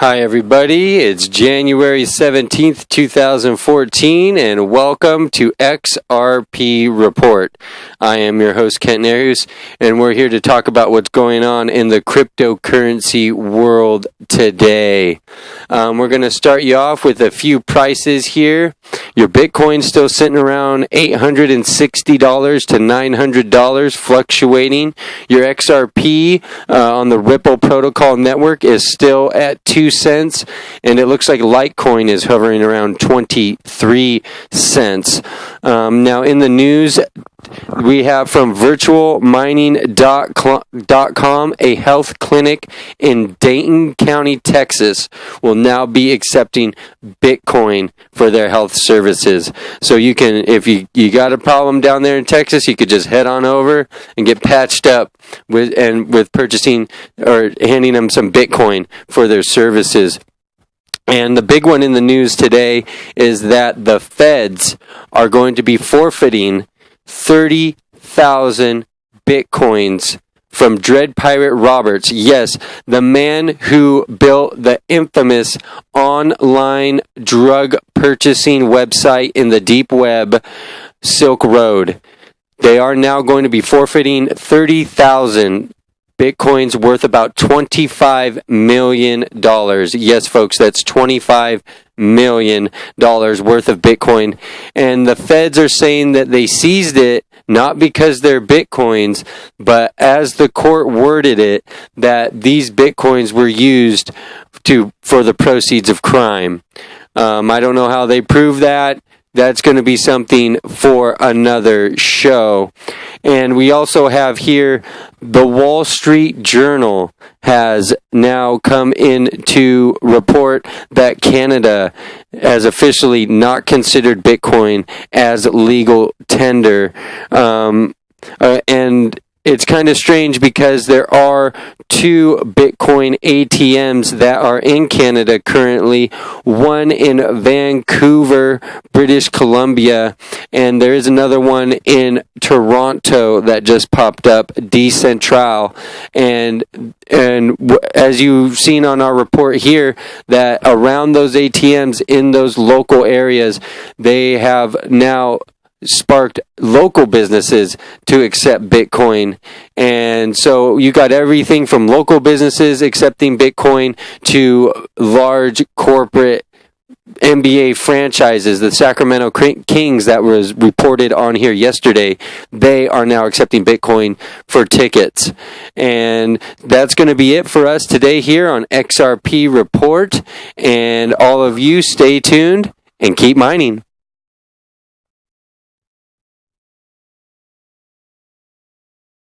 Hi everybody, it's January 17th, 2014, and welcome to XRP Report. I am your host, Kent Nereus, and we're here to talk about what's going on in the cryptocurrency world today. We're going to start you off with a few prices here. Your Bitcoin's still sitting around $860 to $900, fluctuating. Your XRP on the Ripple Protocol Network is still at 2 cents, and it looks like Litecoin is hovering around 23 cents. Now in the news, we have from virtualmining.com, a health clinic in Dayton County, Texas, will now be accepting Bitcoin for their health services. So you can, if you got a problem down there in Texas, you could just head on over and get patched up with purchasing or handing them some Bitcoin for their services. And the big one in the news today is that the feds are going to be forfeiting 30,000 Bitcoins from Dread Pirate Roberts. Yes, the man who built the infamous online drug purchasing website in the deep web, Silk Road. They are now going to be forfeiting 30,000 Bitcoin's worth about $25 million. Yes, folks, that's $25 million worth of Bitcoin. And the feds are saying that they seized it not because they're Bitcoins, but as the court worded it, that these Bitcoins were used for the proceeds of crime. I don't know how they prove that. That's going to be something for another show. And we also have here the Wall Street Journal has now come in to report that Canada has officially not considered Bitcoin as legal tender. And it's kind of strange because there are 2 Bitcoin ATMs that are in Canada currently, one in Vancouver, British Columbia, and there is another one in Toronto that just popped up, Decentral. And as you've seen on our report here, that around those ATMs in those local areas, they have now sparked local businesses to accept Bitcoin. And so you got everything from local businesses accepting Bitcoin to large corporate NBA franchises. The Sacramento Kings that was reported on here yesterday, they are now accepting Bitcoin for tickets. And that's going to be it for us today here on XRP Report. And all of you stay tuned and keep mining.